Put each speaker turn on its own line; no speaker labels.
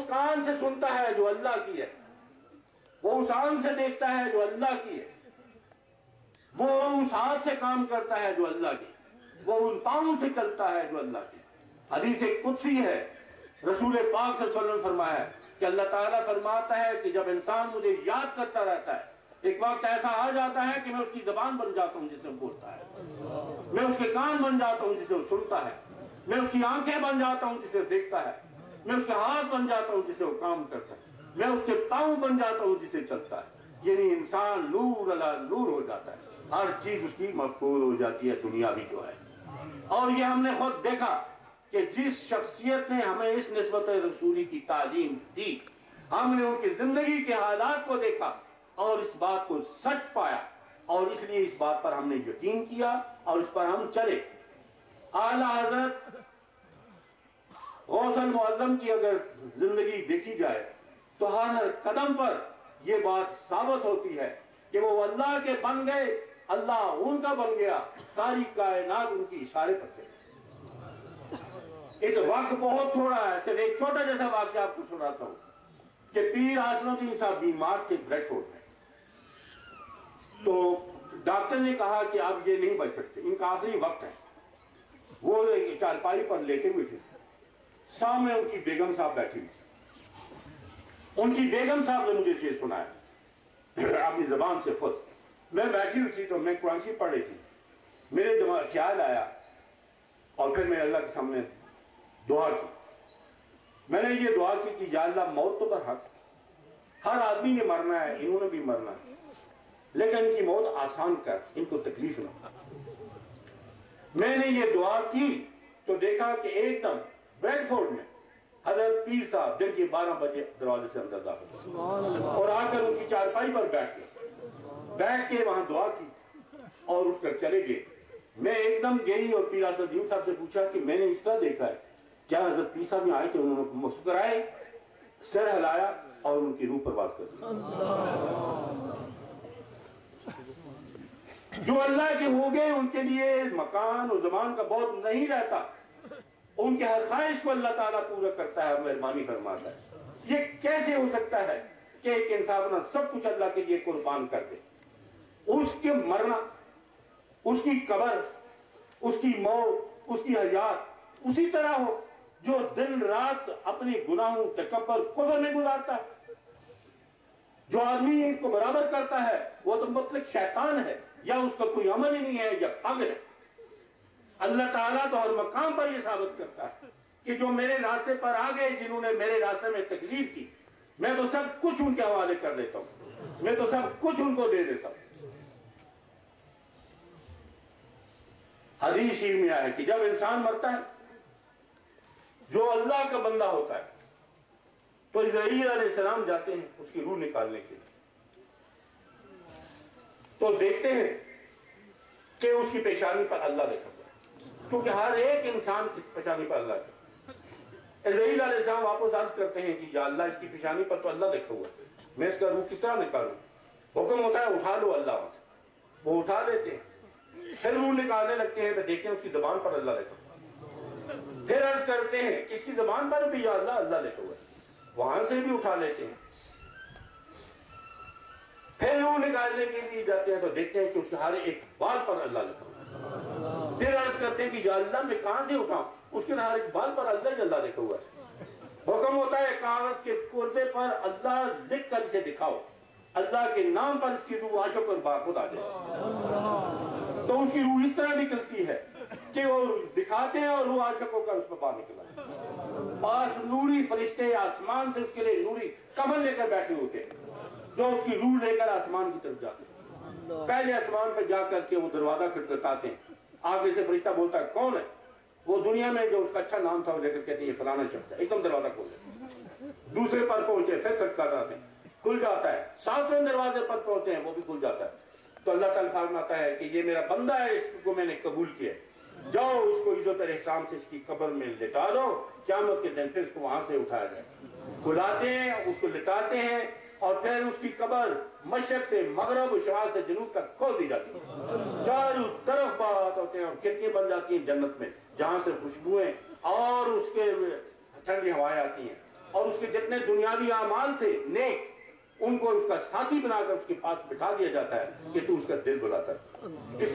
اس کان سے سنتا ہے جو اللہ کی ہے، وہ اس آنکھ سے دیکھتا ہے جو اللہ کی ہے، وہ اس ہاتھ سے کام کرتا ہے جو اللہ کی، وہ ان پاؤں سے چلتا ہے جو اللہ کی۔ حدیث قدسی ہے، رسول پاک صلی اللہ علیہ وسلم فرمایا ہے کہ اللہ تعالیٰ فرماتا ہے کہ جب انسان مجھے یاد کرتا رہتا ہے، ایک وقت ایسا آ جاتا ہے کہ میں اس کی زبان بن جاتا ہوں جسے وہ بولتا ہے، میں اس کے کان بن جاتا ہوں جسے وہ سنتا ہے، میں اس کی آنکھیں بن جاتا ہوں جسے وہ دیکھتا ہے، میں اس کے ہاتھ بن جاتا ہوں جسے وہ کام کرتا ہے، میں اس کے پاؤں بن جاتا ہوں جسے چلتا ہے۔ یعنی انسان نور علی نور ہو جاتا ہے، ہر چیز اس کی مفقود ہو جاتی ہے، دنیا بھی جو ہے۔ اور یہ ہم نے خود دیکھا کہ جس شخصیت نے ہمیں اس نسبت رسولی کی تعلیم دی، ہم نے ان کی زندگی کے حالات کو دیکھا اور اس بات کو سچ پایا، اور اس لیے اس بات پر ہم نے یقین کیا اور اس پر ہم چلے۔ اعلیٰ حضرت غوث المعظم کی اگر زندگی دیکھی جائے تو ہر قدم پر یہ بات ثابت ہوتی ہے کہ وہ اللہ کے بن گئے، اللہ ان کا بن گیا، ساری کائنات ان کی اشارے پر چلی۔ اس وقت بہت تھوڑا ہے، صرف ایک چھوٹا جیسا واقعہ آپ کو سناتا ہوں کہ پیر حسن الدین صاحب بیمار تھے بریڈ فورڈ میں، تو ڈاکٹر نے کہا کہ اب یہ نہیں بچ سکتے، ان کا آخری وقت ہے۔ وہ چارپائی پر لیٹے ہوئے تھے، سامنے ان کی بیگم صاحب بیٹھی ہوئی تھی۔ ان کی بیگم صاحب نے مجھے یہ سنایا اپنی زبان سے خود۔ میں بیٹھی ہوئی تھی تو میں قرآن شریف پڑھ رہی تھی، میرے دماغ خیال آیا اور پھر میں اللہ کے سامنے دعا کی۔ میں نے یہ دعا کی کہ یا اللہ موت تو برحق، ہر آدمی نے مرنا ہے، انہوں نے بھی مرنا ہے، لیکن ان کی موت آسان کر، ان کو تکلیف نہ ہو۔ میں نے یہ دعا کی تو دیکھا کہ ایک دم بریڈ فورڈ میں حضرت پیر صاحب دن کے 12 بجے دروازے سے اندر داخل ہوئے اور آ کر ان کی چارپائی پر بیٹھ کے وہاں دعا کی اور اٹھ کر چلے گئے۔ میں ایک دم گئی اور پیر حسن الدین صاحب سے پوچھا کہ میں نے اس طرح دیکھا ہے، کیا حضرت پیر صاحب یہاں آئے تھے؟ انہوں نے مسکرائے، سر ہلایا اور ان کی روح پرواز کر دی۔ جو اللہ کے ہو گئے ان کے لیے مکان اور زمان کا بہت نہیں رہتا، ان کے ہر خواہش کو اللہ تعالیٰ پورا کرتا ہے، مہربانی فرماتا ہے۔ یہ کیسے ہو سکتا ہے کہ ایک انسان اپنا سب کچھ اللہ کے لیے قربان کر دے؟ اس کے مرنا، اس کی قبر، اس کی موت، اس کی حیات اسی طرح ہو جو دن رات اپنے گناہوں، تکبر، کفر میں گزارتا ہے۔ جو آدمی ان کو برابر کرتا ہے وہ تو مطلق شیطان ہے، یا اس کا کوئی عمل ہی نہیں ہے، یا پاگل ہے۔ اللہ تعالیٰ تو ہر مقام پر یہ ثابت کرتا ہے کہ جو میرے راستے پر آ گئے، جنہوں نے میرے راستے میں تکلیف کی، میں تو سب کچھ ان کے حوالے کر دیتا ہوں، میں تو سب کچھ ان کو دے دیتا ہوں۔ حدیث شریف میں آیا کہ جب انسان مرتا ہے، جو اللہ کا بندہ ہوتا ہے، تو اسرائیل علیہ السلام جاتے ہیں اس کی روح نکالنے کے لیے، تو دیکھتے ہیں کہ اس کی پیشانی پر اللہ لکھا ہوا ہے، کیونکہ ہر ایک انسان کی پیشانی پر اللہ لکھا ہوا ہے۔ اسرائیل علیہ السلام واپس عرض کرتے ہیں کہ یا اللہ اس کی پیشانی پر تو اللہ لکھا ہوا ہے، میں اس کا روح کس طرح نکالوں؟ حکم ہوتا ہے اٹھا لو اللہ وہاں سے، وہ اٹھا لیتے ہیں، پھر روح نکالنے لگتے ہیں تو دیکھتے ہیں اس کی زبان پر اللہ لکھا ہوا ہے، پھر عرض کرتے ہیں کہ اس کی زبان پر بھی یا اللہ اللہ لکھا ہوا ہے، وہاں سے بھی اٹھا لیتے ہیں، پھر روح نکالنے کے لیے جاتے ہیں تو دیکھتے ہیں کہ اس کے ہر ایک بال پر اللہ لکھا ہوا ہے، پھر عرض کرتے ہیں کہ یا اللہ میں کہاں سے اٹھاؤں؟ اس کے ہر ایک بال پر اللہ ہی اللہ لکھا ہوا ہے۔ حکم ہوتا ہے کاغذ کے کورسے پر اللہ لکھ کر اسے دکھاؤ، اللہ کے نام پر اس کی روح عاشق اور باخود آ جائے، تو اس کی روح اس طرح نکلتی ہے کہ وہ دکھاتے ہیں اور وہ عاشق ہو کر اس پر باہر نکل آئے۔ پاس نوری فرشتے آسمان سے اس کے لیے نوری کمل لے کر بیٹھے ہوتے ہیں، جو اس کی روح لے کر آسمان کی طرف جاتے ہیں۔ پہلے آسمان پہ جا کر کے وہ دروازہ کھٹکھٹاتے ہیں، آگے سے فرشتہ بولتا ہے کون ہے؟ وہ دنیا میں جو اس کا اچھا نام تھا وہ لے کر کہتے ہیں یہ فلانا شخص ہے، ایک دم دروازہ کھول دیتے، دوسرے پر پہنچے پھر کھٹکھٹاتے ہیں، کھل جاتا ہے، ساتویں دروازے پر پہنچتے ہیں وہ بھی کھل جاتا ہے، تو اللہ تعالیٰ فرماتا ہے کہ یہ میرا بندہ ہے، اس کو میں نے قبول کیا، جاؤ اس کو عزت اور احترام سے اس کی قبر میں لٹا دو، قیامت کے دن پھر اس کو وہاں سے اٹھایا جائے۔ بلاتے ہیں، اس کو لٹاتے ہیں اور پھر اس کی قبر مشرق سے مغرب و شمال سے جنوب تک کھول دی جاتی ہے، چاروں طرف باغات ہوتے ہیں اور کھڑکیاں بن جاتی ہیں جنت میں، جہاں سے خوشبوئیں اور اس کے ٹھنڈی ہوائیں آتی ہیں، اور اس کے جتنے دنیاوی اعمال تھے نیک، ان کو اس کا ساتھی بنا کر اس کے پاس بٹھا دیا جاتا ہے کہ تو اس کا دل بلاتا ہے۔